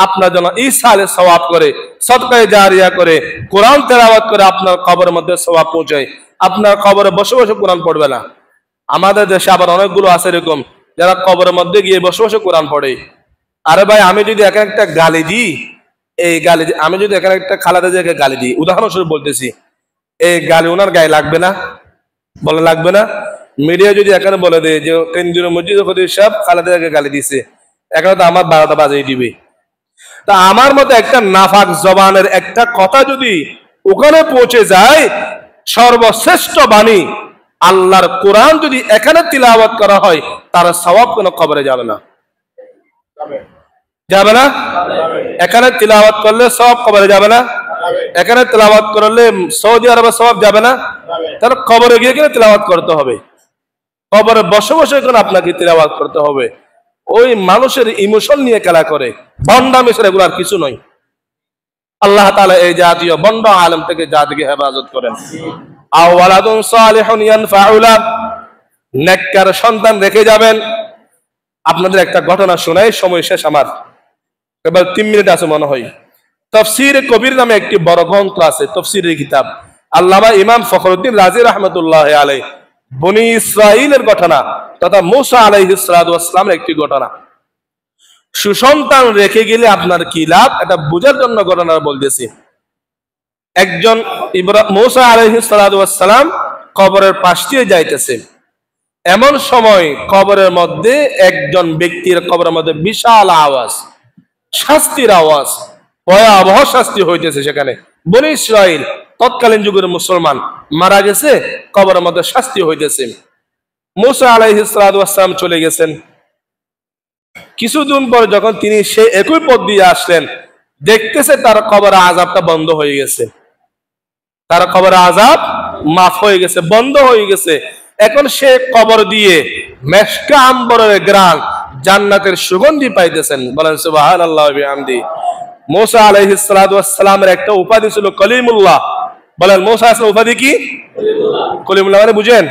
আপনার জন্য ইসালে সওয়াব করে, সদকায়ে জারিয়া করে, কোরআন তেলাওয়াত করে আপনার কবরের মধ্যে সওয়াব পৌঁছায়। আপনার কবরে বসে বসে কোরআন পড়বে না। আমাদের দেশে আবার অনেকগুলো আছে এরকম যারা কবরের মধ্যে গিয়ে বসে বসে কোরআন পড়ে। আরে ভাই আমি যদি একা একটা গালি দিই, এই গালি আমি যদি এখানে একটা খালাদা জায়গাকে গালি দিই, উদাহরণস্বরূপ বলতেছি, এই গালি ওনার গায়ে লাগবে না? বলে লাগবে না? মিডিয়া যদি এখানে বলে দেয় যে কেন্দ্রীয় মসজিদ খতিব সাহেব খালাদা জায়গাকে গালি দিছে, এখানে তো আমার 12টা বাজিয়ে দিবে। তা আমার মতো একটা নাফাক জবানের একটা কথা যদি ওখানে পৌঁছে যায়, সর্বশ্রেষ্ঠ বাণী আল্লাহর কোরআন যদি এখানে তিলাওয়াত করা হয় তার সওয়াব কোনো কবরে যাবে না, যাবে না? এখানে তিলাওয়াত করলে সওয়াব কবরে যাবে না? এখানে তিলাওয়াত করলে সৌদি আরবে সওয়াব যাবে না? তাহলে কবরে গিয়ে কিনে তিলাওয়াত করতে হবে, কবরে বসে বসে এখন আপনাকে তিলাওয়াত করতে হবে। ওই মানুষের ইমোশন নিয়ে খেলা করে ভণ্ডামি ছাড়া এগুলো আর কিছু নয়। আল্লাহ তাআলা এই জাতীয় ভণ্ড আলেম থেকে জাতিকে হেফাজত করেন। আওয়ালাদুন সালিহুন ইয়ানফাউ লাহু, নেককার সন্তান রেখে যাবেন। আপনাদের একটা ঘটনা শোনাই, সময় শেষ আমার, এবার 3 মিনিট আছে মনে হয়। তাফসীরে কবির নামে একটি বড় গ্রন্থ আছে, তাফসীরের কিতাব, আল্লামা ইমাম ফখরুদ্দিন রাজি রাহমাতুল্লাহি আলাইহি বনি ইসরাইলের ঘটনা তথা মূসা আলাইহিস সালাতু ওয়াস সালামের একটি ঘটনা। সুসন্তান রেখে গেলে আপনার কি লাভ এটা বোঝার জন্য ঘটনা বলতেছি। একজন মূসা আলাইহিস সালাতু ওয়াস সালাম কবরের পাশ দিয়ে যাইতেছে, এমন সময় কবরের মধ্যে একজন ব্যক্তির কবরের মধ্যে বিশাল আওয়াজ, শাস্তির আওয়াজ, ভয়াবহ শাস্তি হইতেছে সেখানে। বনি ইসরাইল তৎকালীন যুগের মুসলমান মারা গেছে, কবরের মধ্যে শাস্তি হইতেছে। মূসা আলাইহিস সালাতু ওয়াস সালাম চলে গেছেন। কিছুদিন পর যখন তিনি সে একই পথ দিয়ে আসলেন, দেখতেছে তার কবরের আযাবটা বন্ধ হয়ে গেছে, তার কবরের আযাব মাফ হয়ে গেছে, বন্ধ হয়ে গেছে। এখন সে কবর দিয়ে মেশকা আম্বরের গ্রান, জান্নাতের সুগন্ধি পাইতেছেন। বলেন সুবহানাল্লাহি ওয়া বিহামদি। মূসা আলাইহিস সালাতু ওয়াস সালামের একটা উপাধি ছিল কলিমুল্লাহ। বলেন মূসা আলাইহিস উপাধি কি? কলিমুল্লাহ মানে বুঝেন?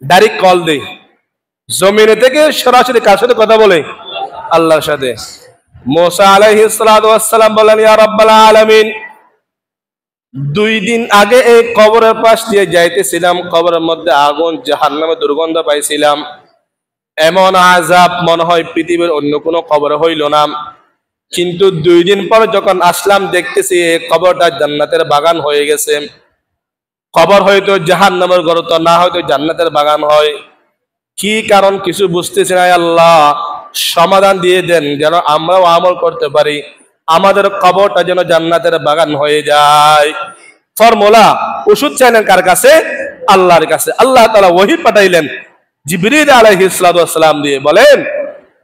ডাইরেক্ট কল দেয়, জমিনে থেকে সরাসরি কার সাথে কথা বলে? আল্লাহর সাথে। মূসা আলাইহিস সালাতু ওয়াস সালাম বলেন, ইয়া রাব্বাল আলামিন, 2 দিন আগে এই কবরের পাশ দিয়ে যাইতেছিলাম, কবরের মধ্যে আগুন জাহান্নামের দুর্গন্ধ পাইছিলাম। এমন আযাব মনে হয় পৃথিবীর অন্য কোনো কবরে হইল না। কিন্তু 2 দিন পর যখন আসলাম দেখতেছি এই কবরটা জান্নাতের বাগান হয়ে গেছে। কবর হয়তো জাহান্নামের গর্ত, না হয়তো জান্নাতের বাগান হয়। কি কারণ কিছু বুঝতেছি না, আল্লাহ সমাধান দিয়ে দেন যেন আমরাও আমল করতে পারি, আমাদের কবরটা যেন জান্নাতের বাগান হয়ে যায়। ফর্মুলা, ওষুধ চাইলেন কার কাছে? আল্লাহর কাছে। আল্লাহ তাআলা ওহী পাঠাইলেন জিবরিল আলাইহিস সালাতু ওয়াস সালাম দিয়ে, বলেন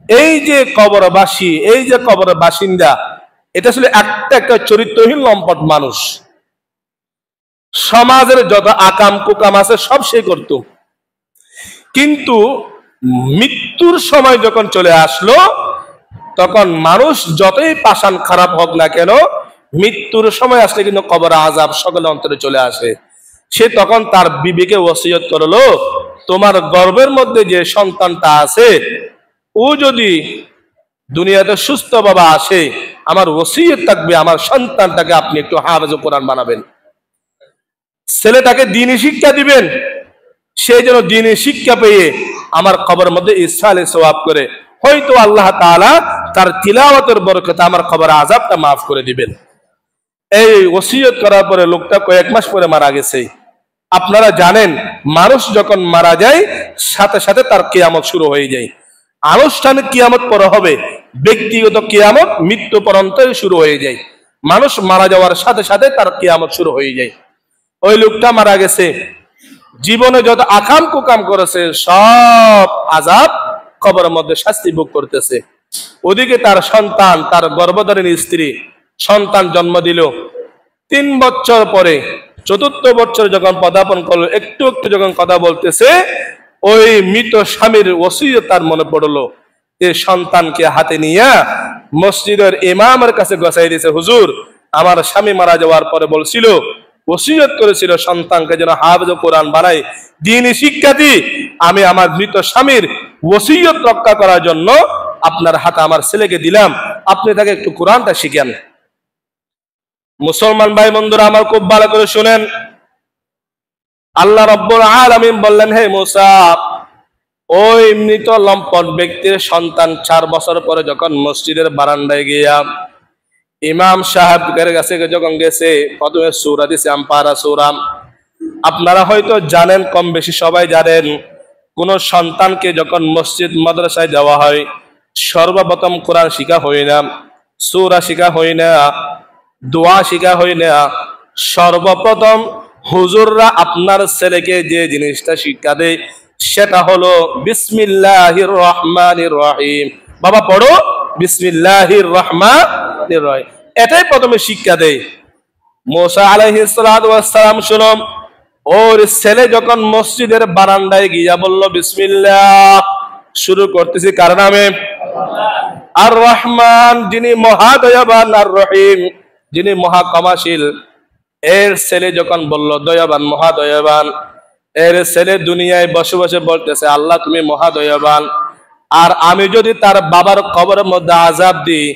এই যে কবরবাসী, এই যে কবরের বাসিন্দা, এটা আসলে একটা চরিত্রহীন লম্পট মানুষ। সমাজের যত আকাম কুকাম আছে সব সে করত, কিন্তু মৃত্যুর সময় যখন চলে আসলো তখন মানুষ যতই পাষাণ খারাপ হোক না কেন, মৃত্যুর সময় আসলে কিন্তু কবর আযাব সকলের অন্তরে চলে আসে। সে তখন তার বিবিকে ওসিয়ত করলো, তোমার গর্ভের মধ্যে যে সন্তানটা আছে ও যদি দুনিয়াতে সুস্থ বাবা আসে, আমার ওসিয়ত থাকবে আমার সন্তানটাকে আপনি একটু হাফেজ কোরআন বানাবেন, ছেলেটাকে দ্বীনি শিক্ষা দিবেন, সে যেন দ্বীনি শিক্ষা পেয়ে আমার কবরের মধ্যে ইসহালে সওয়াব করে, হয়তো আল্লাহ তাআলা তার তিলাওয়াতের বরকতে আমার কবর আযাবটা মাফ করে দিবেন। এই ওসিয়ত করার পরে লোকটা কয়েক মাস পরে মারা গেছে। আপনারা জানেন মানুষ যখন মারা যায় সাথে সাথে তার কিয়ামত শুরু হয়ে যায়। আনুষ্ঠানিক কিয়ামত পরে হবে, ব্যক্তিগত কিয়ামত মৃত্যু পর্যন্ত শুরু হয়ে যায়। মানুষ মারা যাওয়ার সাথে সাথে তার কিয়ামত শুরু হয়ে যায়। ওই লোকটা মারা গেছে, জীবনে যত আকাম কুকাম করেছে সব আযাব কবরের মধ্যে শাস্তি ভোগ করতেছে। ওদিকে তার সন্তান, তার গর্ভধারিণী স্ত্রী সন্তান জন্ম দিল। 3 বছর পরে 4র্থ বছর যখন পদার্পণ করলো, একটু একটু যখন কথা বলতেছে, ওই মৃত স্বামীর ওসিয়ত তার মনে পড়লো। এই সন্তানকে হাতে নিয়ে মসজিদের ইমামের কাছে গছাই দিয়েছে, হুজুর আমার স্বামী মারা যাওয়ার পরে বলছিল, ওসিয়ত করেছিল সন্তানকে যেন হাফেজ কোরআন বানাই, দ্বীনি শিক্ষা দিই। আমি আমার মৃত স্বামীর ওসিয়ত রক্ষা করার জন্য আপনার হাতে আমার ছেলেকে দিলাম, আপনি তাকে একটু কোরআনটা শিখেন। মুসলমান ভাই বন্ধুরা আমার খুব ভালো করে শুনেন, আল্লাহ রাব্বুল আলামিন বললেন, হে মুসা, ওই মৃত লম্পট ব্যক্তির সন্তান 4 বছর পরে যখন মসজিদের বারান্দায় গিয়া ইমাম সাহেবের কাছে যখন গেছে, প্রথমে সূরা দিছে আম্পারা সূরা। আপনারা হয়তো জানেন, কম বেশি সবাই জানেন, কোন সন্তানকে যখন মসজিদ মাদ্রাসায় দেওয়া হয় সর্বপ্রথম কোরআন শিখা হয় না, সূরা শিখা হয় না, দোয়া শিখা হয় না। সর্বপ্রথম হুজুররা আপনার ছেলেকে যে জিনিসটা শিক্ষা দেয় সেটা হলো বিসমিল্লাহির রহমানির রহিম। বাবা পড়ো বিসমিল্লাহির রহমানির রহিম, এটাই প্রথমে শিক্ষা দেয়। মুসা আলাইহিস সালাতু ওয়াস সালাম শুনো, ওর ছেলে যখন মসজিদের বারান্দায় গিয়া বলল বিসমিল্লাহ, শুরু করতেছি কার নামে? আর রহমান, যিনি মহাদয়াবান, আর রহিম, যিনি মহা ক্ষমাশীল। এর ছেলে যখন বলল দয়াবান, মহাদয়াবান, এর ছেলে দুনিয়ায় বসে বসে বলতেছে, আল্লাহ তুমি মহাদয়াবান, আর আমি যদি তার বাবার কবরের মধ্যে আযাব দিই,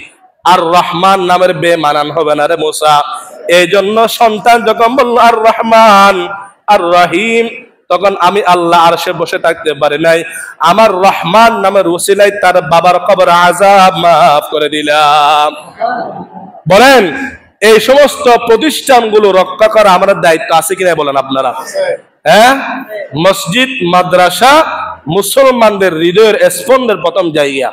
আর রহমান নামের বেমানান হবে না রে মুসা। এই জন্য সন্তান যখন বলল আর রহমান আর রহিম, তখন আমি আল্লাহ আরশে বসে থাকতে পারি নাই, আমার রহমান নামের ওসিলায় তার বাবার কবর আযাব মাফ করে দিলাম। বলেন, এই সমস্ত প্রতিষ্ঠানগুলো রক্ষা করা আমাদের দায়িত্ব আছে কিনা বলেন আপনারা? হ্যাঁ, মসজিদ মাদ্রাসা মুসলমানদের হৃদয়ের স্পন্দের প্রথম জায়গা।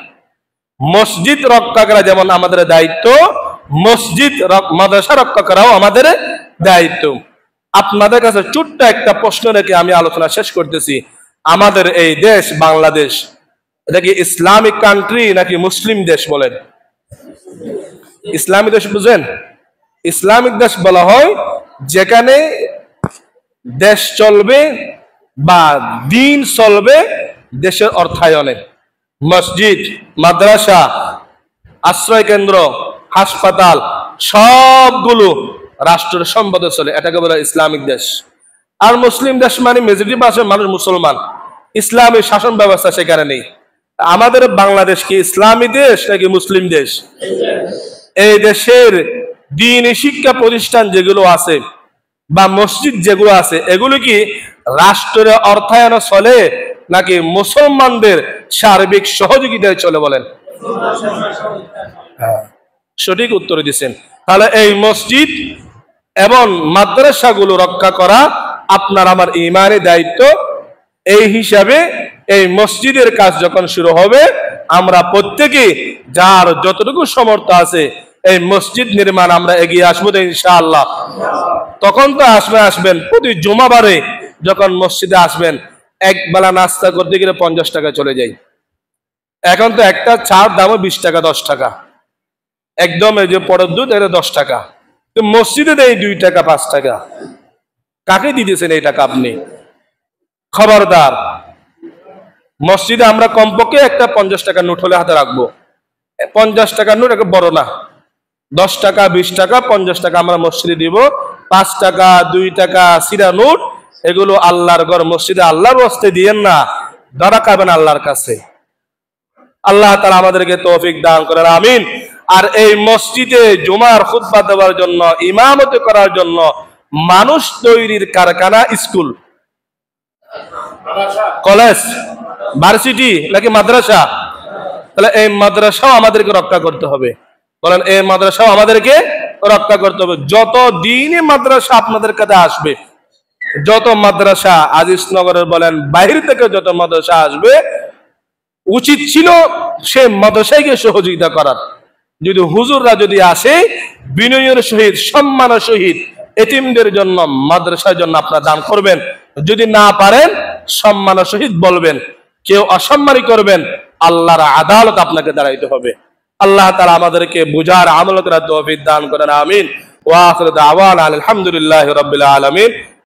মসজিদ রক্ষা করা যেমন আমাদের দায়িত্ব, মসজিদ মাদ্রাসা রক্ষা করাও আমাদের দায়িত্ব। আপনাদের কাছে ছোট্ট একটা প্রশ্ন রেখে আমি আলোচনা শেষ করতেছি। আমাদের এই দেশ বাংলাদেশ, এটা কি ইসলামিক কান্ট্রি নাকি মুসলিম দেশ? বলেন, ইসলামিক দেশ বুঝেন? ইসলামিক দেশ বলা হয় যেখানে দেশ চলবে বা দিন চলবে দেশের অর্থায়নে। মসজিদ, মাদ্রাসা, আশ্রয় কেন্দ্র, হাসপাতাল সবগুলো রাষ্ট্রের সম্পদে চলে, এটাকে বলে ইসলামিক দেশ। আর মুসলিম দেশ মানে মেজরিটি মানুষ মুসলমান, ইসলামী শাসন ব্যবস্থা সেখানে নেই। আমাদের বাংলাদেশ কি ইসলামী দেশ নাকি মুসলিম দেশ? এই দেশের দ্বীনি শিক্ষা প্রতিষ্ঠান যেগুলো আছে বা মসজিদ যেগুলো আছে, এগুলো কি রাষ্ট্রের অর্থায়নে চলে নাকি মুসলমানদের সার্বিক সহযোগিতায় চলে? বলেন। সঠিক উত্তর দিচ্ছেন। তাহলে এই মসজিদ এবং মাদ্রাসাগুলো রক্ষা করা আপনার আমার ঈমানি দায়িত্ব। এই হিসাবে এই মসজিদের কাজ যখন শুরু হবে, আমরা প্রত্যেকে যার যতটুকু সামর্থ্য আছে এই মসজিদ নির্মাণ আমরা এগিয়ে আসবো ইনশাআল্লাহ। তখন তো আসবেন প্রতি জুমাবারে যখন মসজিদে আসবেন, এক বেলা নাস্তা করতে গেলে 50 টাকা চলে যায়। এখন তো একটা চার দামও 20 টাকা 10 টাকা, একদম এই যে পরের দুধ এটা 10 টাকা, তো মসজিদে দেয় 2 টাকা 5 টাকা। কাকে দিতেছেন এই টাকা আপনি? খবরদার, মসজিদে আমরা কমপক্ষে একটা 50 টাকা নোট হলে হাতে রাখবো। 50 টাকার নোট একটা বড় না, 10 টাকা 20 টাকা 50 টাকা আমরা মসজিদে দিব। 5 টাকা 2 টাকা সিরা নোট, এগুলো আল্লাহর ঘর মসজিদে আল্লাহর রাস্তায় দিয়েন না, ধরা খাবেন আল্লাহর কাছে। আল্লাহ তাআলা আমাদেরকে তৌফিক দান করেন, আমিন। আর এই মসজিদে জুমার খুতবা দেওয়ার জন্য, ইমামতি করার জন্য মানুষ তৈরির কারখানা, স্কুল, কলেজ, ভার্সিটি নাকি মাদ্রাসা? তাহলে এই মাদ্রাসাও আমাদেরকে রক্ষা করতে হবে। বলেন, এই মাদ্রাসাও আমাদেরকে রক্ষা করতে হবে। যত দিনই মাদ্রাসা আপনাদের কাছে আসবে, যত মাদ্রাসা আজিজনগরের বলেন বাইরে থেকে যত মাদ্রাসা আসবে, উচিত ছিল সে মাদ্রাসায় গিয়ে সহযোগিতা করার। যদি হুজুররা যদি আসে বিনয়ের সহিত সম্মানের সহিত এতিমদের জন্য মাদ্রাসার জন্য আপনারা দান করবেন। যদি না পারেন সম্মানের সহিত বলবেন। কেউ অসম্মানী করবেন, আল্লাহর আদালত আপনাকে দাঁড়াইতে হবে। আল্লাহ তাআলা আমাদেরকে বুঝার আমল করার তৌফিক দান করেন, আমিন। ওয়া আখিরু দাওয়ানা আলহামদুলিল্লাহি রাব্বিল আলামিন।